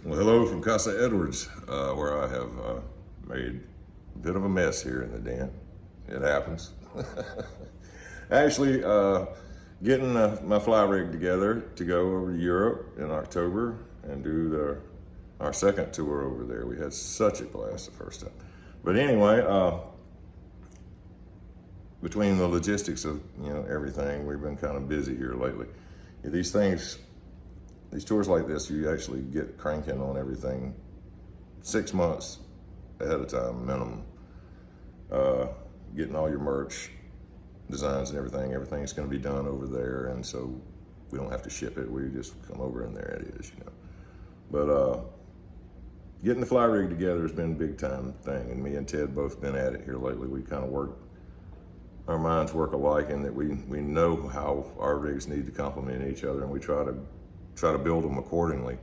Well, hello from Casa Edwards, where I have made a bit of a mess here in the den. It happens. Actually, getting my fly rig together to go over to Europe in October and do our second tour over there. We had such a blast the first time. But anyway, between the logistics of everything, we've been kind of busy here lately. These tours like this, you actually get cranking on everything 6 months ahead of time minimum. Getting all your merch, designs and everything's going to be done over there, and so we don't have to ship it. We just come over and there it is, But getting the fly rig together has been a big time thing, and me and Ted both been at it here lately. We kind of our minds work alike in that we know how our rigs need to complement each other, and we try to build them accordingly.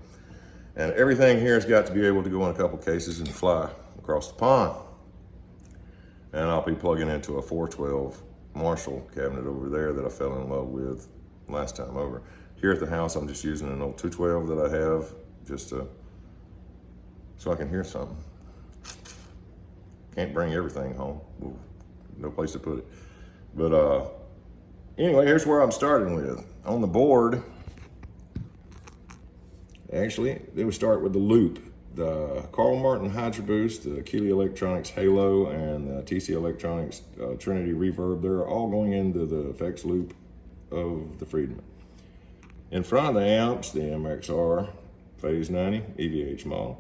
And everything here has got to be able to go in a couple cases and fly across the pond. And I'll be plugging into a 412 Marshall cabinet over there that I fell in love with last time over. Here at the house, I'm just using an old 212 that I have just so I can hear something. Can't bring everything home. No place to put it. But anyway, here's where I'm starting with. On the board, actually, they would start with the loop. The Carl Martin Hydro Boost, the Keeley Electronics Halo, and the TC Electronics Trinity Reverb, they're all going into the effects loop of the Friedman. In front of the amps, the MXR Phase 90 EVH model,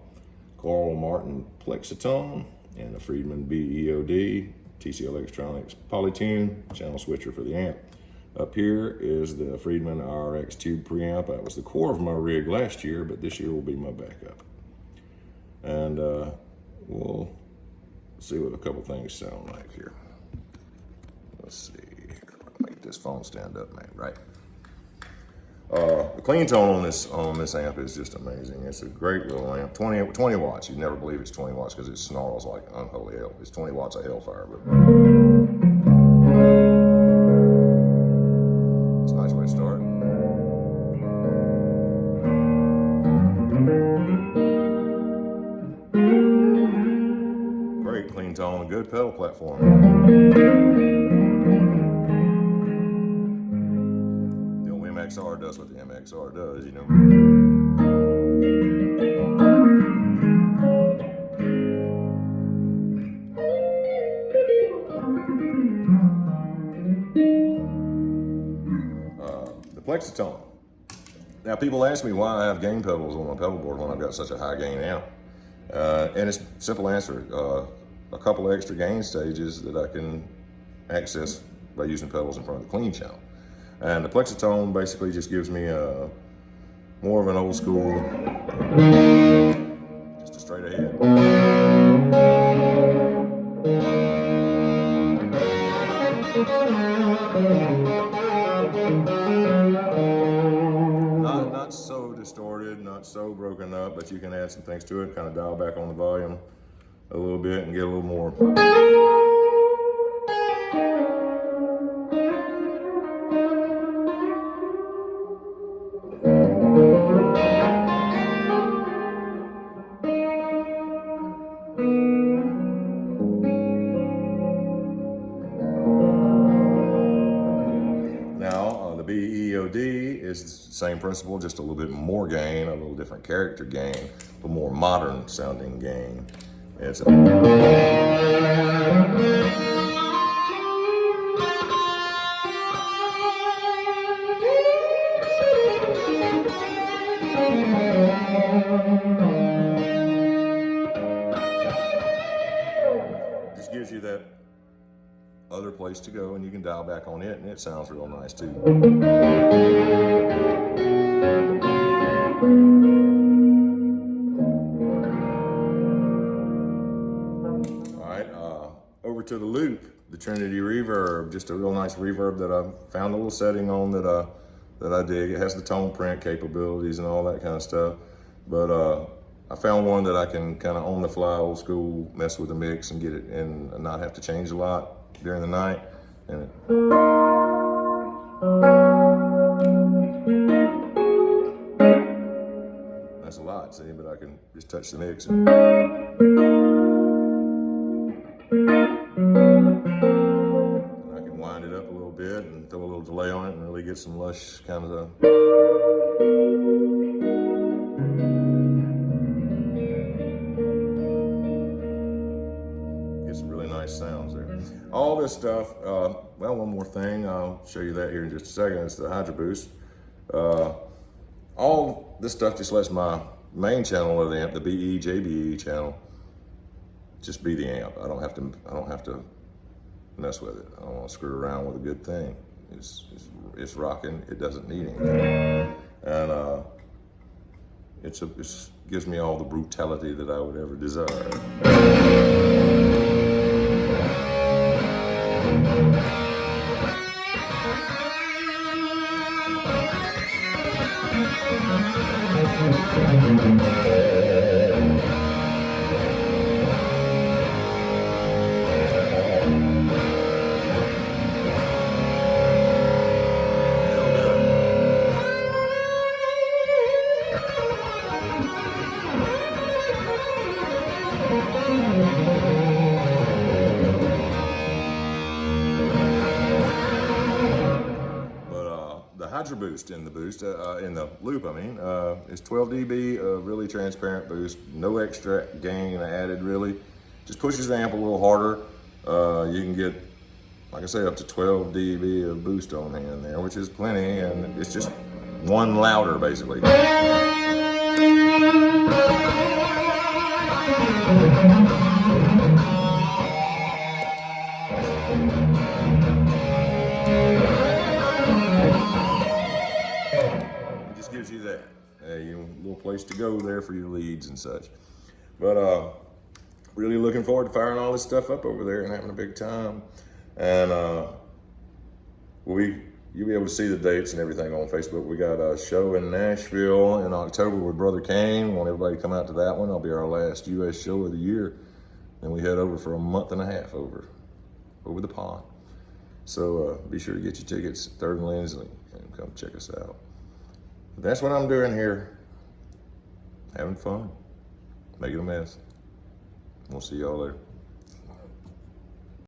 Carl Martin Plexitone, and the Friedman BEOD, TC Electronics Polytune channel switcher for the amp. Up here is the Friedman RX tube preamp. That was the core of my rig last year, but this year will be my backup. And we'll see what a couple things sound like here. Let's see here. Make this phone stand up, man, right? The clean tone on this amp is just amazing. It's a great little amp. 20 watts. You'd never believe it's 20 watts because it snarls like unholy hell. It's 20 watts of hellfire, but it's a nice way to start. Great clean tone, a good pedal platform. MXR does what the MXR does, The Plexitone. Now, people ask me why I have gain pedals on my pedal board when I've got such a high gain amp. And it's a simple answer. A couple extra gain stages that I can access by using pedals in front of the clean channel. And the Plexitone basically just gives me more of an old school, just a straight ahead. Not so distorted, not so broken up, but you can add some things to it, kind of dial back on the volume a little bit and get a little more. Now, the BEOD is the same principle, just a little bit more gain, a little different character gain, a more modern sounding gain. It's just gives you that other place to go, and you can dial back on it, and it sounds real nice too. All right, over to the loop, the Trinity Reverb, just a real nice reverb that I found a little setting on that I dig. It has the tone print capabilities and all that kind of stuff, but I found one that I can kind of on the fly, old school, mess with the mix and get it and not have to change a lot during the night. And that's a lot. lot, see, but I can just touch the mix. And I can wind it up a little bit and throw a little delay on it and really get some lush kind of some really nice sounds there. All this stuff, well, one more thing, I'll show you that here in just a second. It's the Hydro Boost. All this stuff just lets my main channel of the amp, the BE JBE channel, just be the amp. I don't have to mess with it. I don't want to screw around with a good thing. It's rocking. It doesn't need anything, and it gives me all the brutality that I would ever desire. Hydro Boost in the loop, I mean, is 12 dB, really transparent boost, no extra gain added really. Just pushes the amp a little harder. You can get, like I say, up to 12 dB of boost on hand there, which is plenty, and it's just one louder basically. Gives you that, a little place to go there for your leads and such. But really looking forward to firing all this stuff up over there and having a big time. And you'll be able to see the dates and everything on Facebook. We got a show in Nashville in October with Brother Kane. Want everybody to come out to that one. It'll be our last U.S. show of the year. Then we head over for a month and a half over the pond. So be sure to get your tickets at 3rd and Lindsley and come check us out. That's what I'm doing here. Having fun. Making a mess. We'll see y'all later.